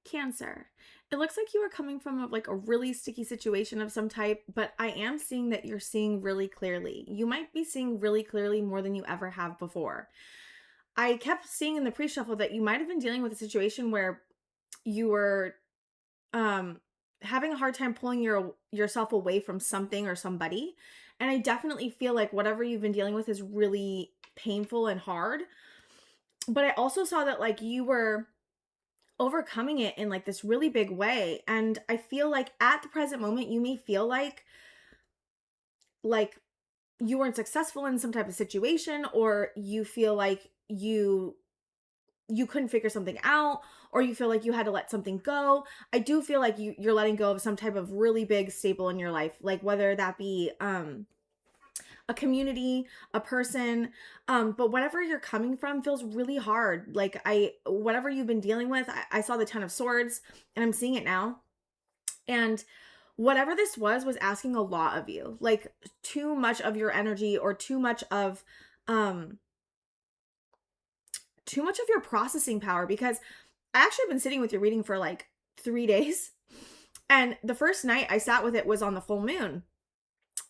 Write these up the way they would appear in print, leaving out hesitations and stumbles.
Cancer. It looks like you are coming from like a really sticky situation of some type, but I am seeing that you're seeing really clearly. You might be seeing really clearly more than you ever have before. I kept seeing in the pre-shuffle that you might have been dealing with a situation where you were um having a hard time pulling yourself away from something or somebody. And I definitely feel like whatever you've been dealing with is really painful and hard. But I also saw that like you were overcoming it in like this really big way. And I feel like at the present moment, you may feel like you weren't successful in some type of situation, or you feel like you couldn't figure something out, or you feel like you had to let something go. I do feel like you're letting go of some type of really big staple in your life, like whether that be a community, a person, but whatever you're coming from feels really hard. Like whatever you've been dealing with, I saw the Ten of Swords and I'm seeing it now. And whatever this was asking a lot of you, like too much of your energy, or um too much of your processing power. Because I actually have been sitting with your reading for like 3 days. And the first night I sat with it was on the full moon.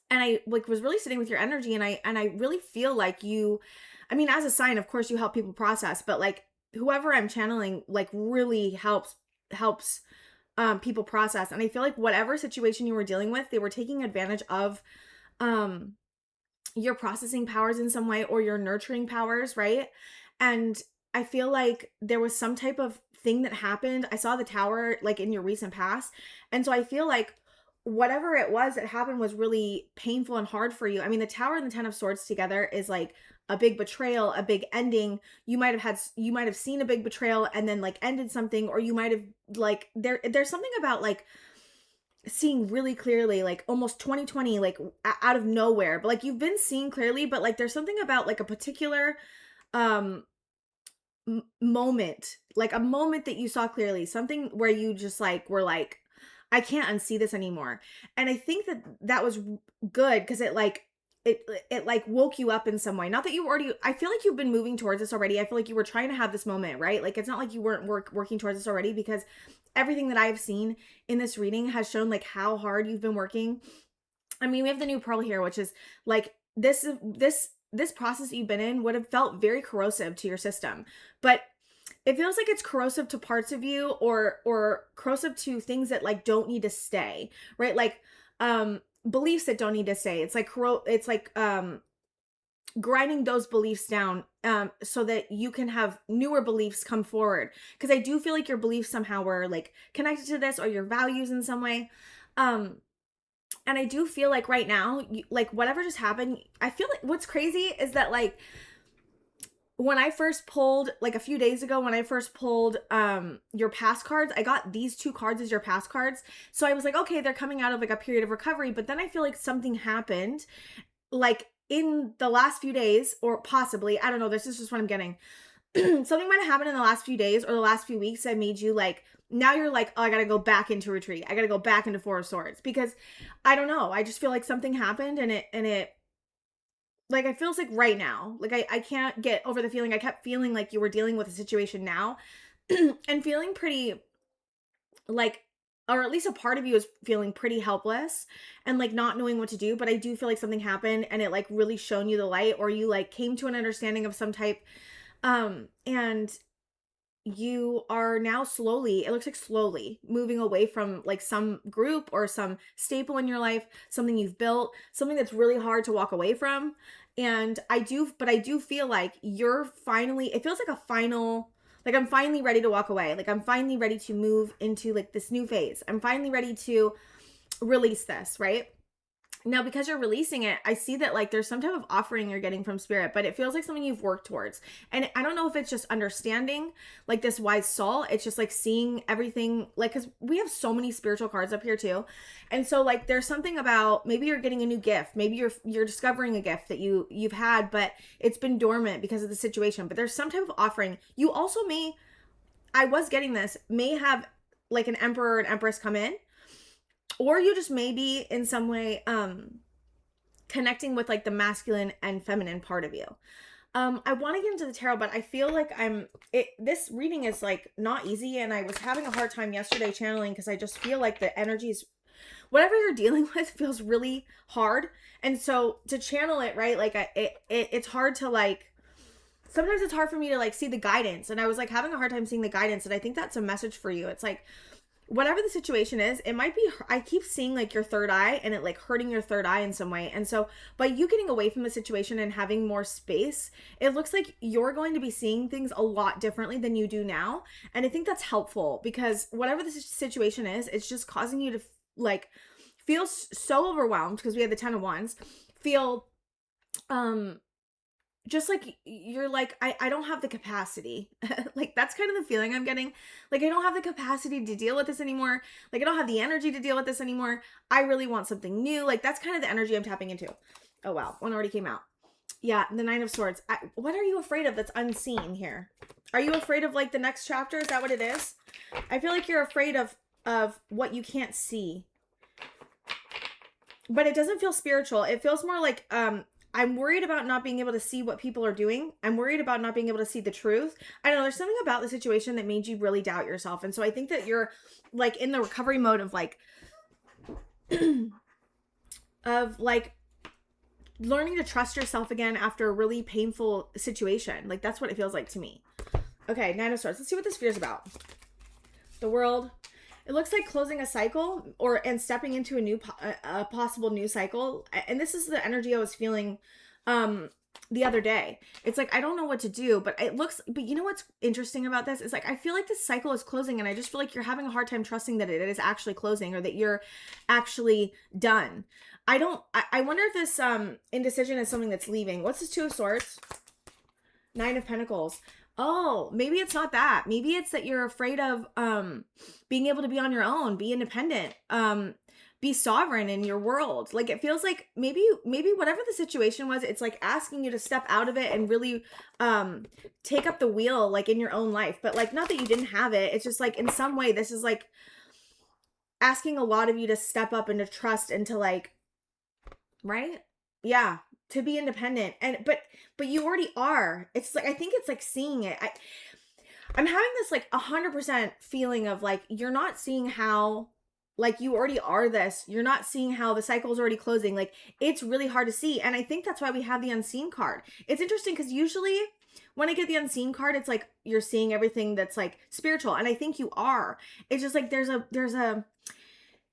And I like was really sitting with your energy, and I really feel like you, I mean, as a sign, of course you help people process, but like whoever I'm channeling like really helps people process. And I feel like whatever situation you were dealing with, they were taking advantage of um your processing powers in some way, or your nurturing powers, right? And I feel like there was some type of thing that happened. I saw the tower like in your recent past. And so I feel like whatever it was that happened was really painful and hard for you. I mean, the tower and the Ten of Swords together is like a big betrayal, a big ending. You might have seen a big betrayal and then like ended something, or you might have like there's something about like seeing really clearly, like almost 2020, like out of nowhere. But like you've been seeing clearly, but like there's something about like a particular um moment, like a moment that you saw clearly, something where you just like were like, I can't unsee this anymore. And I think that that was good, because it like woke you up in some way. Not that you already, I feel like you've been moving towards this already. I feel like you were trying to have this moment, right? Like it's not like you weren't working towards this already, because everything that I've seen in this reading has shown like how hard you've been working. I mean, we have the new pearl here, which is like this process that you've been in would have felt very corrosive to your system, but it feels like it's corrosive to parts of you, or corrosive to things that like don't need to stay, right? Like beliefs that don't need to stay. It's like grinding those beliefs down so that you can have newer beliefs come forward, because I do feel like your beliefs somehow were like connected to this, or your values in some way. And I do feel like right now, like whatever just happened, I feel like what's crazy is that like when I first pulled, like a few days ago, when I first pulled your past cards, I got these two cards as your past cards. So I was like, okay, they're coming out of like a period of recovery. But then I feel like something happened like in the last few days, or possibly, I don't know, this is just what I'm getting. Something might have happened in the last few days or the last few weeks that made you like, now you're like, oh, I gotta go back into retreat. I gotta go back into Four of Swords, because I don't know. I just feel like something happened, and it like, it feels like right now, like I can't get over the feeling. I kept feeling like you were dealing with a situation now and feeling pretty like, or at least a part of you is feeling pretty helpless and like not knowing what to do. But I do feel like something happened and it like really shown you the light, or you like came to an understanding of some type. And you are now slowly, it looks like slowly moving away from like some group or some staple in your life, something you've built, something that's really hard to walk away from. And I do feel like you're finally, it feels like a final, like I'm finally ready to walk away. Like I'm finally ready to move into like this new phase. I'm finally ready to release this, right? Now, because you're releasing it, I see that like there's some type of offering you're getting from spirit, but it feels like something you've worked towards. And I don't know if it's just understanding like this wise soul. It's just like seeing everything, like, because we have so many spiritual cards up here too. And so like there's something about, maybe you're getting a new gift. Maybe you're discovering a gift that you've had, but it's been dormant because of the situation. But there's some type of offering. You also may, I was getting this, may have like an emperor or an empress come in, or you just maybe in some way connecting with like the masculine and feminine part of you. I want to get into the tarot, but I feel like this reading is like not easy, and I was having a hard time yesterday channeling because I just feel like the energies, whatever you're dealing with, feels really hard. And so to channel it, right, like it's hard to like, sometimes it's hard for me to like see the guidance, and I was like having a hard time seeing the guidance, and I think that's a message for you. It's like, whatever the situation is, it might be, I keep seeing like your third eye and it like hurting your third eye in some way. And so by you getting away from the situation and having more space, it looks like you're going to be seeing things a lot differently than you do now. And I think that's helpful, because whatever the situation is, it's just causing you to like feel so overwhelmed, because we had the 10 of Wands, feel just like you're like, I don't have the capacity. Like that's kind of the feeling I'm getting. Like I don't have the capacity to deal with this anymore. Like I don't have the energy to deal with this anymore. I really want something new. Like that's kind of the energy I'm tapping into. Oh wow, one already came out. Yeah, the 9 of Swords. What are you afraid of that's unseen here? Are you afraid of like the next chapter? Is that what it is? I feel like you're afraid of what you can't see. But it doesn't feel spiritual. It feels more like I'm worried about not being able to see what people are doing. I'm worried about not being able to see the truth. I don't know. There's something about the situation that made you really doubt yourself. And so I think that you're like in the recovery mode of like, of like learning to trust yourself again after a really painful situation. Like that's what it feels like to me. Okay, 9 of Swords. Let's see what this fear is about. The World. It looks like closing a cycle and stepping into a new, a possible new cycle. And this is the energy I was feeling the other day. It's like, I don't know what to do, but you know what's interesting about this? It's like, I feel like this cycle is closing, and I just feel like you're having a hard time trusting that it is actually closing, or that you're actually done. I wonder if this indecision is something that's leaving. What's this 2 of Swords? 9 of Pentacles. Oh, maybe it's not that. Maybe it's that you're afraid of being able to be on your own, be independent, be sovereign in your world. Like it feels like maybe whatever the situation was, it's like asking you to step out of it and really take up the wheel like in your own life. But like, not that you didn't have it. It's just like in some way this is like asking a lot of you to step up and to trust and to like, right? Yeah. To be independent. And but you already are. It's like, I think it's like seeing it. I'm having this like 100% feeling of like, you're not seeing how, like you already are this. You're not seeing how the cycle is already closing. Like it's really hard to see. And I think that's why we have the Unseen card. It's interesting because usually when I get the Unseen card, it's like you're seeing everything that's like spiritual. And I think you are. It's just like there's a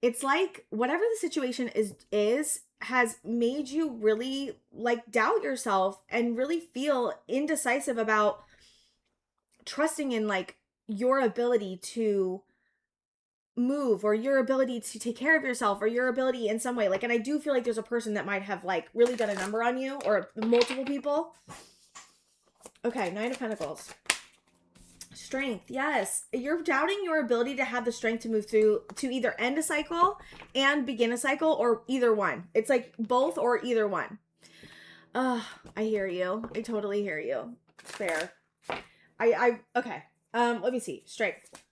it's like whatever the situation is has made you really like doubt yourself and really feel indecisive about trusting in like your ability to move, or your ability to take care of yourself, or your ability in some way. Like, and I do feel like there's a person that might have like really done a number on you, or multiple people. Okay, 9 of Pentacles. Strength. Yes. You're doubting your ability to have the strength to move through, to either end a cycle and begin a cycle, or either one. It's like both or either one. I hear you. I totally hear you. It's fair. Okay. Let me see. Strength.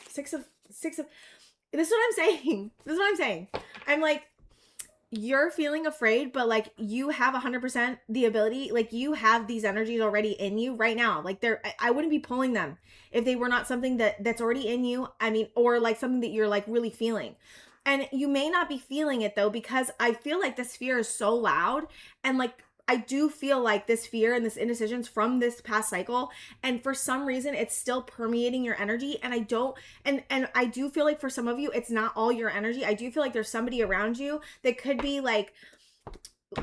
Six of, this is what I'm saying. This is what I'm saying. I'm like, you're feeling afraid, but like you have 100% the ability, like you have these energies already in you right now. Like I wouldn't be pulling them if they were not something that's already in you. I mean, or like something that you're like really feeling. And you may not be feeling it though, because I feel like this fear is so loud, and like I do feel like this fear and this indecision's from this past cycle, and for some reason it's still permeating your energy. And I do feel like for some of you it's not all your energy. I do feel like there's somebody around you that could be like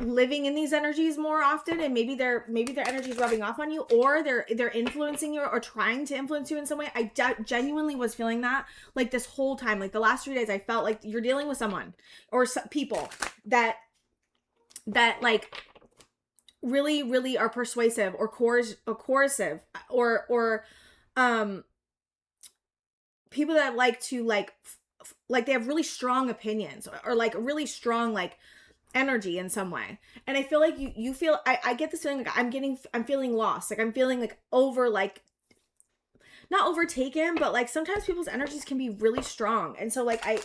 living in these energies more often, and maybe their energy is rubbing off on you, or they're influencing you or trying to influence you in some way. I genuinely was feeling that like this whole time. Like the last 3 days I felt like you're dealing with someone or people that like really, really are persuasive or coercive, or people that like to like they have really strong opinions, or like really strong like energy in some way. And I feel like you feel, I get this feeling like I'm feeling lost. Like I'm feeling like not overtaken, but like sometimes people's energies can be really strong. And so like I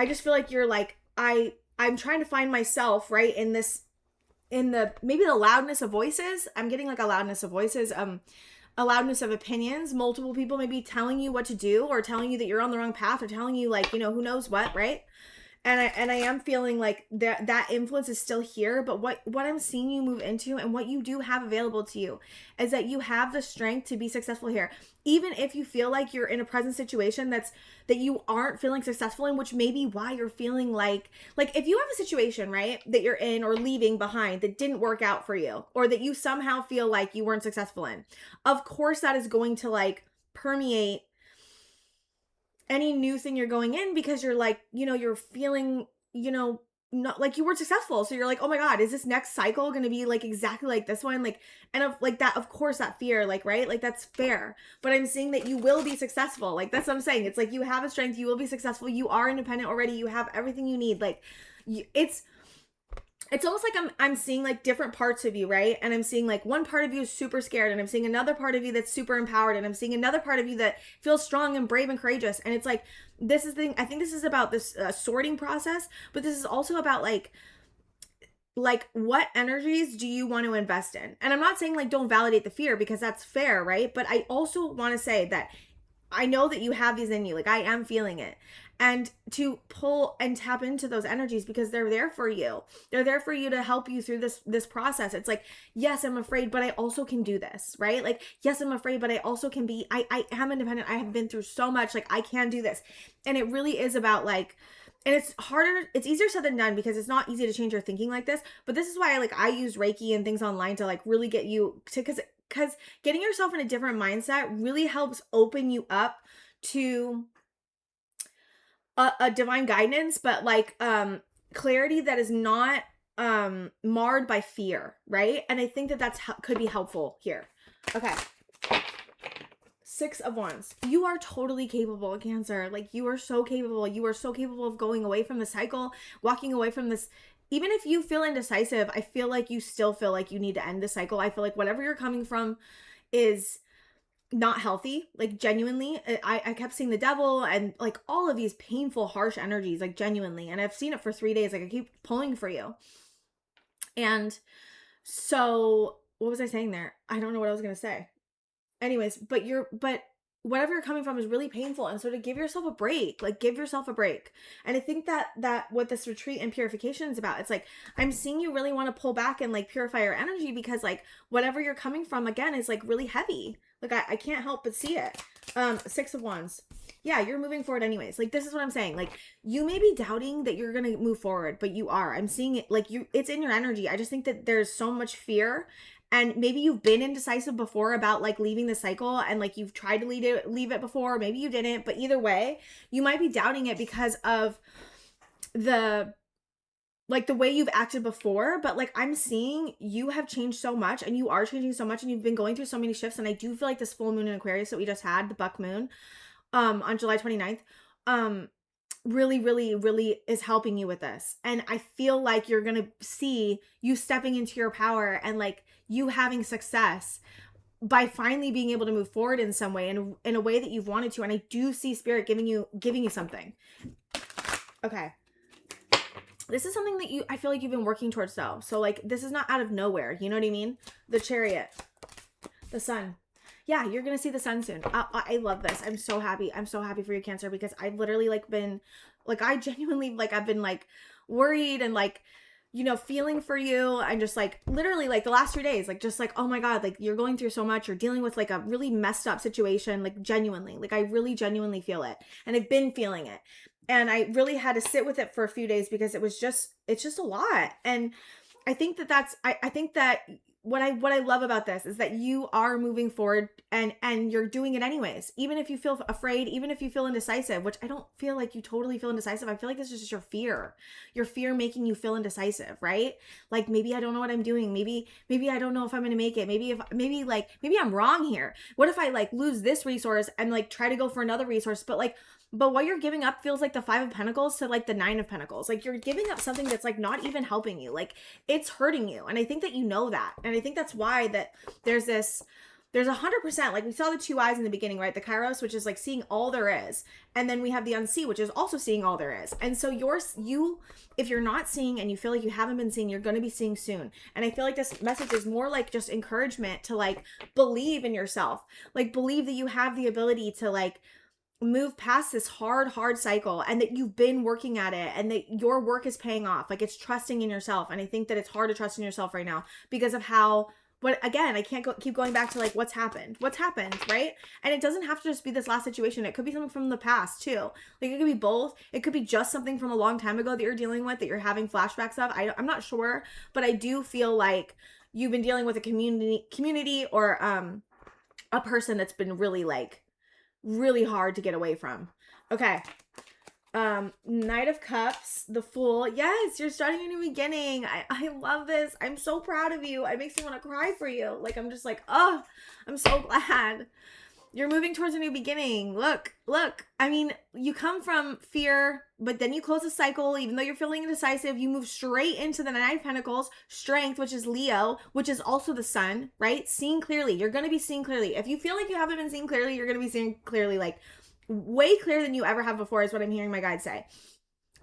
just feel like you're like, I'm trying to find myself right in this in the, maybe the loudness of voices. I'm getting like a loudness of voices, a loudness of opinions, multiple people maybe telling you what to do, or telling you that you're on the wrong path, or telling you like, you know, who knows what, right? And I am feeling like that influence is still here, but what I'm seeing you move into, and what you do have available to you, is that you have the strength to be successful here. Even if you feel like you're in a present situation that you aren't feeling successful in, which may be why you're feeling like if you have a situation, right, that you're in or leaving behind that didn't work out for you, or that you somehow feel like you weren't successful in, of course that is going to like permeate any new thing you're going in, because you're like, you know, you're feeling, you know, not like you weren't successful. So you're like, oh my God, is this next cycle going to be like exactly like this one? Like, and of like that, of course, that fear, like, right? Like that's fair. But I'm seeing that you will be successful. Like, that's what I'm saying. It's like, you have a strength, you will be successful. You are independent already. You have everything you need. Like it's almost like I'm seeing like different parts of you, right? And I'm seeing like one part of you is super scared, and I'm seeing another part of you that's super empowered, and I'm seeing another part of you that feels strong and brave and courageous. And it's like, this is the thing. I think this is about this sorting process, but this is also about like what energies do you want to invest in? And I'm not saying like don't validate the fear, because that's fair, right? But I also want to say that I know that you have these in you. Like, I am feeling it. And to pull and tap into those energies, because they're there for you. They're there for you to help you through this process. It's like, yes, I'm afraid, but I also can do this, right? Like, yes, I'm afraid, but I also can be, I am independent. I have been through so much. Like, I can do this. And it really is about like, and it's harder, it's easier said than done, because it's not easy to change your thinking like this. But this is why I use Reiki and things online to like really get you to, because getting yourself in a different mindset really helps open you up to a divine guidance, but like clarity that is not marred by fear, right? And I think that could be helpful here. Okay. 6 of Wands. You are totally capable, Cancer. Like, you are so capable. You are so capable of going away from the cycle, walking away from this. Even if you feel indecisive, I feel like you still feel like you need to end the cycle. I feel like whatever you're coming from is not healthy. Like, genuinely, I kept seeing the devil and like all of these painful, harsh energies, like genuinely. And I've seen it for 3 days. Like, I keep pulling for you. And so what was I saying there? I don't know what I was going to say. Anyways, but whatever you're coming from is really painful. And so to give yourself a break, like give yourself a break. And I think that what this retreat and purification is about, it's like, I'm seeing you really want to pull back and like purify your energy, because like whatever you're coming from again is like really heavy. Like I can't help but see it. 6 of Wands. Yeah, you're moving forward anyways. Like, this is what I'm saying. Like, you may be doubting that you're going to move forward, but you are. I'm seeing it like it's in your energy. I just think that there's so much fear. And maybe you've been indecisive before about like leaving the cycle, and like you've tried to leave it before, maybe you didn't, but either way, you might be doubting it because of the way you've acted before. But like, I'm seeing you have changed so much, and you are changing so much, and you've been going through so many shifts. And I do feel like this full moon in Aquarius that we just had, the buck moon, on July 29th, really, really, really is helping you with this. And I feel like you're going to see you stepping into your power, and like you having success by finally being able to move forward in some way, in a way that you've wanted to. And I do see Spirit giving you something. Okay. This is something that I feel like you've been working towards though. So like, this is not out of nowhere. You know what I mean? The Chariot, the Sun. Yeah, you're going to see the sun soon. I love this. I'm so happy. I'm so happy for you, Cancer, because I've literally like been like, I genuinely like, I've been like worried and like, you know, feeling for you, and just like literally like the last 2 days, like just like, oh my God, like you're going through so much. You're dealing with like a really messed up situation, like genuinely, like I really genuinely feel it. And I've been feeling it. And I really had to sit with it for a few days, because it's just a lot. And I think I think that what I love about this is that you are moving forward, and you're doing it anyways. Even if you feel afraid, even if you feel indecisive, which I don't feel like you totally feel indecisive. I feel like this is just your fear making you feel indecisive, right? Like, maybe I don't know what I'm doing. Maybe I don't know if I'm going to make it. Maybe I'm wrong here. What if I like lose this resource and like try to go for another resource? But what you're giving up feels like the 5 of Pentacles to like the 9 of Pentacles. Like, you're giving up something that's like not even helping you. Like, it's hurting you. And I think that you know that. And I think that's why that there's this there's 100%, like we saw the 2 eyes in the beginning, right? The Kairos, which is like seeing all there is. And then we have the unsee, which is also seeing all there is. And so if you're not seeing and you feel like you haven't been seeing, you're going to be seeing soon. And I feel like this message is more like just encouragement to like believe in yourself, like believe that you have the ability to like move past this hard cycle, and that you've been working at it, and that your work is paying off. Like, it's trusting in yourself. And I think that it's hard to trust in yourself right now because of how, but again, I can't keep going back to like what's happened, right? And it doesn't have to just be this last situation. It could be something from the past too. Like, it could be both. It could be just something from a long time ago that you're dealing with, that you're having flashbacks of. I'm not sure, but I do feel like you've been dealing with a community or a person that's been really hard to get away from. Okay. Knight of Cups, the Fool. Yes, you're starting a new beginning. I love this. I'm so proud of you. It makes me want to cry for you. Like, I'm just like, oh, I'm so glad. You're moving towards a new beginning. Look. I mean, you come from fear, but then you close a cycle. Even though you're feeling indecisive, you move straight into the Nine of Pentacles, Strength, which is Leo, which is also the Sun, right? Seeing clearly. You're going to be seeing clearly. If you feel like you haven't been seeing clearly, you're going to be seeing clearly, like way clearer than you ever have before, is what I'm hearing my guides say.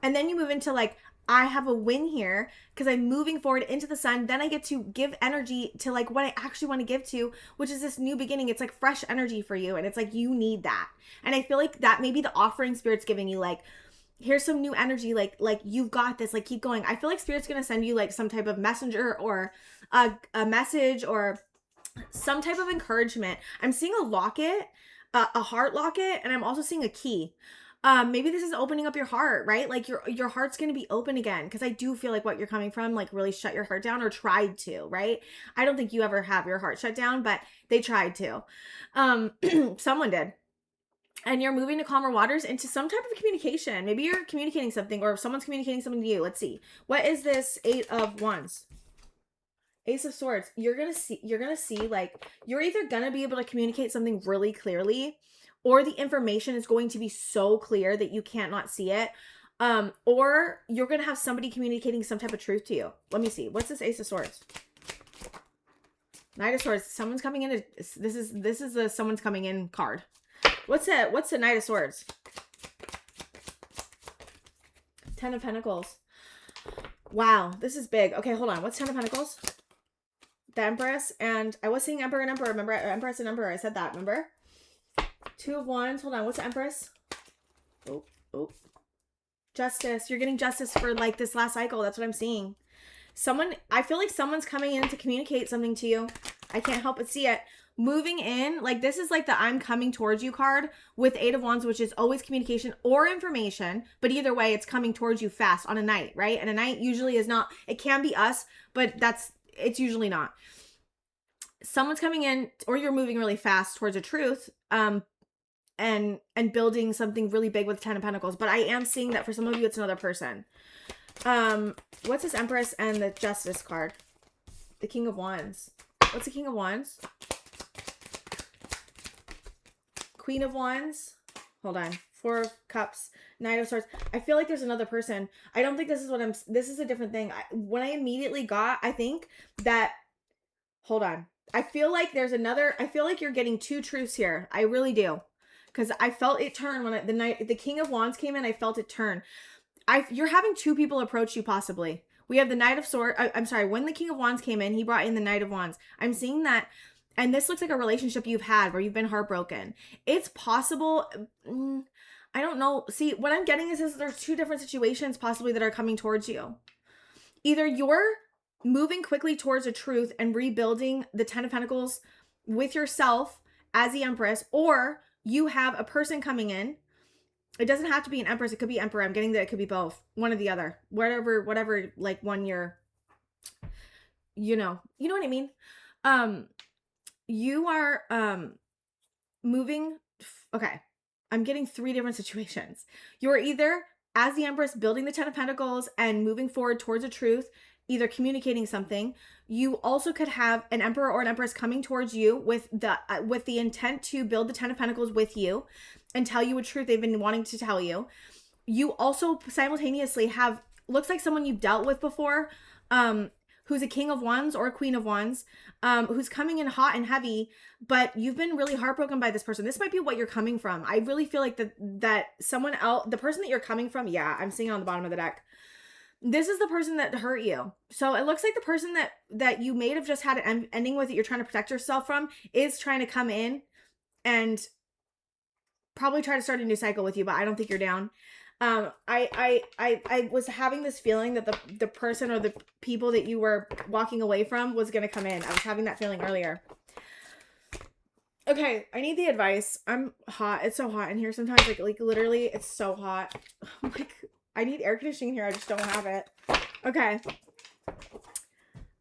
And then you move into like, I have a win here because I'm moving forward into the sun. Then I get to give energy to like what I actually want to give to, which is this new beginning. It's like fresh energy for you. And it's like, you need that. And I feel like that maybe the offering Spirit's giving you, like, here's some new energy. Like you've got this, like, keep going. I feel like Spirit's going to send you like some type of messenger or a message or some type of encouragement. I'm seeing a locket, a heart locket, and I'm also seeing a key. Maybe this is opening up your heart, right? Like your heart's going to be open again. Because I do feel like what you're coming from, like, really shut your heart down or tried to, right? I don't think you ever have your heart shut down, but they tried to. Someone did. And you're moving to calmer waters into some type of communication. Maybe you're communicating something, or someone's communicating something to you. Let's see. What is this 8 of Wands? Ace of Swords. You're going to see like, you're either going to be able to communicate something really clearly, or the information is going to be so clear that you can't not see it. Or you're going to have somebody communicating some type of truth to you. Let me see. What's this Ace of Swords? Knight of Swords. Someone's coming in. This is the someone's coming in card. What's the Knight of Swords? 10 of Pentacles. Wow, this is big. Okay, hold on. What's 10 of Pentacles? The Empress. And I was saying Emperor and Emperor. Remember? Empress and Emperor. I said that. Remember? 2 of Wands. Hold on. What's the Empress? Oh. Justice. You're getting justice for like this last cycle. That's what I'm seeing. I feel like someone's coming in to communicate something to you. I can't help but see it. Moving in, like, this is like the I'm coming towards you card with 8 of Wands, which is always communication or information. But either way, it's coming towards you fast on a night, right? And a night usually is not, it can be us, but it's usually not. Someone's coming in, or you're moving really fast towards a truth, and building something really big with 10 of Pentacles. But I am seeing that for some of you, it's another person. What's this Empress and the Justice card? The King of Wands. What's the King of Wands? Queen of Wands. Hold on. 4 of Cups. Knight of Swords. I feel like there's another person. I don't think this is this is a different thing. When I immediately got, I think that, hold on. I feel like I feel like you're getting 2 truths here. I really do. Because I felt it turn when the King of Wands came in. I felt it turn. You're having 2 people approach you possibly. We have the Knight of Swords. I'm sorry. When the King of Wands came in, he brought in the Knight of Wands. I'm seeing that. And this looks like a relationship you've had where you've been heartbroken. It's possible. I don't know. See, what I'm getting is there's 2 different situations possibly that are coming towards you. Either you're moving quickly towards a truth and rebuilding the 10 of Pentacles with yourself as the Empress, or you have a person coming in. It doesn't have to be an Empress. It could be Emperor. I'm getting that it could be both. One or the other. Whatever, like, one you're, you know what I mean? You are moving. Okay. I'm getting 3 different situations. You're either, as the Empress, building the 10 of Pentacles and moving forward towards a truth, either communicating something. You also could have an Emperor or an Empress coming towards you with the intent to build the 10 of Pentacles with you and tell you a truth they've been wanting to tell you. You also simultaneously have, looks like someone you've dealt with before, who's a king of wands or a queen of wands, who's coming in hot and heavy, but you've been really heartbroken by this person. This might be what you're coming from. I really feel like that someone else, the person that you're coming from, yeah, I'm seeing it on the bottom of the deck. This is the person that hurt you. So it looks like the person that you may have just had an ending with that you're trying to protect yourself from is trying to come in and probably try to start a new cycle with you, but I don't think you're down. I was having this feeling that the person or the people that you were walking away from was going to come in. I was having that feeling earlier. Okay, I need the advice. I'm hot. It's so hot in here sometimes. Like literally, it's so hot. Like, I need air conditioning here. I just don't have it. Okay.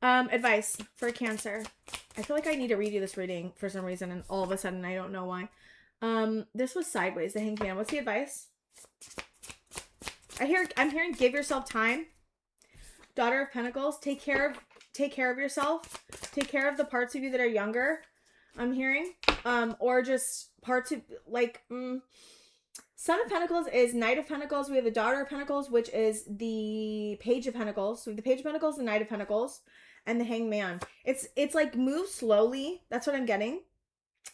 Advice for Cancer. I feel like I need to redo this reading for some reason, and all of a sudden I don't know why. This was sideways, the Hanged Man. What's the advice? I'm hearing give yourself time. Daughter of Pentacles, take care of yourself. Take care of the parts of you that are younger. I'm hearing. Or just parts of like Son of Pentacles is Knight of Pentacles. We have the Daughter of Pentacles, which is the Page of Pentacles. So we have the Page of Pentacles, the Knight of Pentacles, and the Hanged Man. It's like move slowly. That's what I'm getting.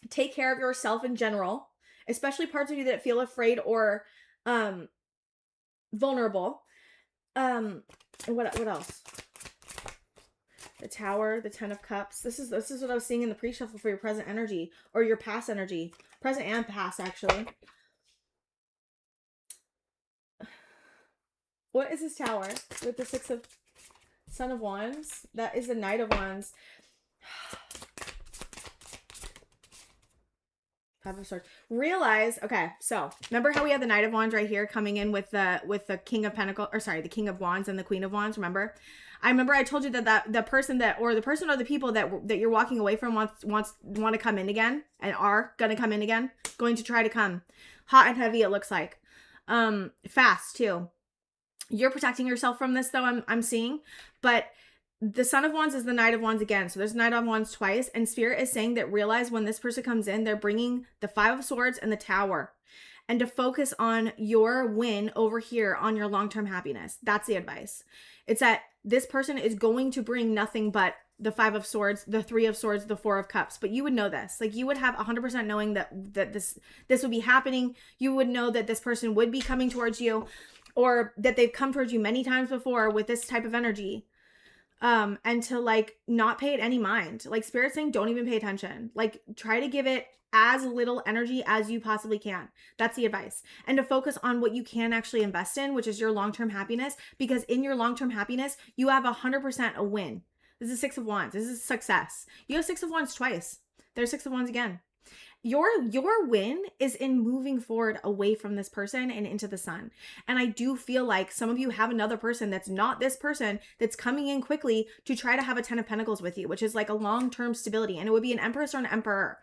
Take care of yourself in general, especially parts of you that feel afraid or vulnerable. What else? The Tower, the Ten of Cups. This is what I was seeing in the pre-shuffle for your present energy or your past energy. Present and past, actually. What is this Tower with the Six of Son of Wands? That is the Knight of Wands. Five of Swords. Realize, okay, so remember how we had the Knight of Wands right here coming in with the King of Pentacles, or sorry, the King of Wands and the Queen of Wands, remember? I told you that the person or the people that you're walking away from want to come in again and are going to come in again, going to try to come. Hot and heavy, it looks like. Fast too. You're protecting yourself from this though, I'm seeing, but the Son of Wands is the Knight of Wands again. So there's Knight of Wands twice, and Spirit is saying that realize when this person comes in, they're bringing the Five of Swords and the Tower, and to focus on your win over here on your long-term happiness. That's the advice. It's that this person is going to bring nothing but the Five of Swords, the Three of Swords, the Four of Cups. But you would know this. Like, you would have 100% knowing that this would be happening. You would know that this person would be coming towards you, or that they've come towards you many times before with this type of energy. And to like not pay it any mind. Like, Spirit's saying don't even pay attention. Like, try to give it as little energy as you possibly can. That's the advice. And to focus on what you can actually invest in, which is your long-term happiness, because in your long-term happiness, you have 100% a win. This is Six of Wands. This is success. You have Six of Wands twice. There's Six of Wands again. Your win is in moving forward away from this person and into the sun. And I do feel like some of you have another person that's not this person that's coming in quickly to try to have a Ten of Pentacles with you, which is like a long-term stability. And it would be an Empress or an Emperor.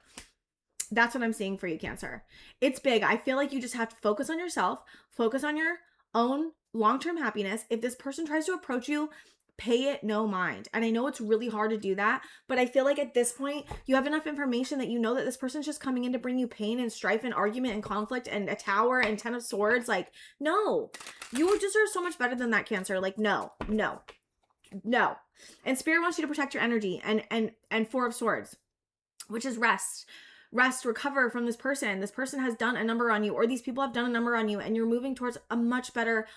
That's what I'm seeing for you, Cancer. It's big. I feel like you just have to focus on yourself, focus on your own long-term happiness. If this person tries to approach you, pay it no mind. And I know it's really hard to do that, but I feel like at this point, you have enough information that you know that this person's just coming in to bring you pain and strife and argument and conflict and a Tower and Ten of Swords. Like, no, you deserve so much better than that, Cancer. Like, no. And Spirit wants you to protect your energy and Four of Swords, which is rest, recover from this person. This person has done a number on you, or these people have done a number on you, and you're moving towards a much better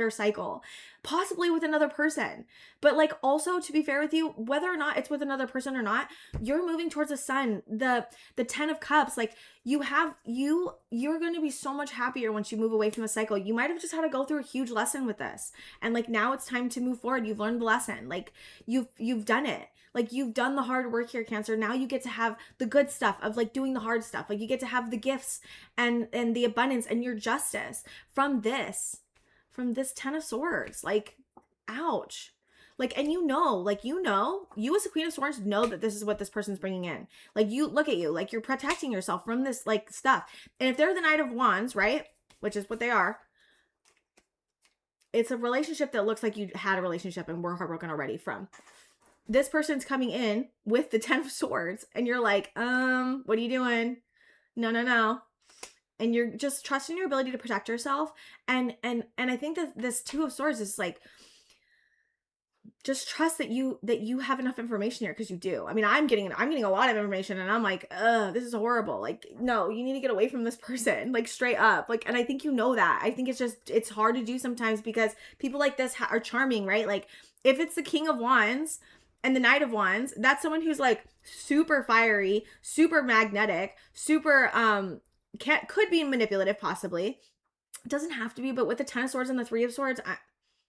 cycle, possibly with another person. But like, also to be fair with you, whether or not it's with another person or not, you're moving towards the sun, the Ten of Cups. Like, you're going to be so much happier once you move away from the cycle. You might have just had to go through a huge lesson with this, and like, now it's time to move forward. You've learned the lesson. Like, you've done it. Like, you've done the hard work here, Cancer. Now you get to have the good stuff of like doing the hard stuff. Like, you get to have the gifts and the abundance and your justice from this Ten of Swords. Like, ouch. Like, and you as a Queen of Swords know that this is what this person's bringing in. Like, you look at you, like, you're protecting yourself from this like stuff. And if they're the Knight of Wands, right? Which is what they are. It's a relationship that looks like you had a relationship and were heartbroken already from. This person's coming in with the Ten of Swords, and you're like, what are you doing? No. And you're just trusting your ability to protect yourself. And I think that this Two of Swords is like, just trust that you have enough information here, because you do. I mean, I'm getting a lot of information, and I'm like, ugh, this is horrible. Like, no, you need to get away from this person, like straight up. Like, and I think you know that. I think it's hard to do sometimes, because people like this are charming, right? Like, if it's the King of Wands and the Knight of Wands, that's someone who's like super fiery, super magnetic, super could be manipulative possibly. It doesn't have to be, but with the Ten of Swords and the Three of Swords,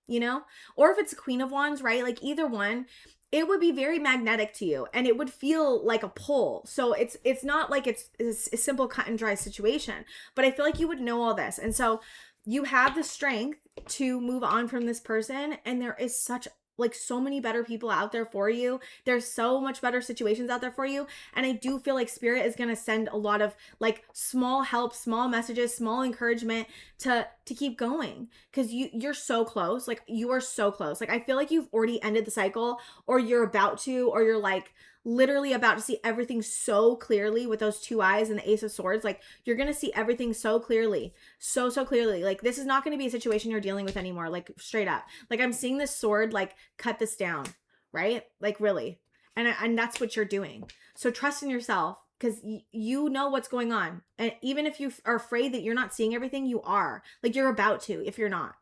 you know, or if it's a Queen of Wands, right? Like, either one, it would be very magnetic to you, and it would feel like a pull. So it's not like it's a simple cut and dry situation, but I feel like you would know all this. And so you have the strength to move on from this person, and there is such, like, so many better people out there for you. There's so much better situations out there for you. And I do feel like Spirit is going to send a lot of like small help, small messages, small encouragement to keep going, because you're so close. Like, you are so close. Like, I feel like you've already ended the cycle, or you're about to, or you're like literally about to see everything so clearly with those two eyes and the Ace of Swords. Like, you're going to see everything so clearly, so clearly. Like, this is not going to be a situation you're dealing with anymore. Like, straight up. Like, I'm seeing this sword, like, cut this down, right? Like, really. And that's what you're doing. So trust in yourself, because you know what's going on. And even if you are afraid that you're not seeing everything, you are. Like, you're about to, if you're not.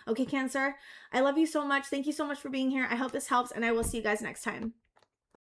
Okay, Cancer, I love you so much. Thank you so much for being here. I hope this helps, and I will see you guys next time.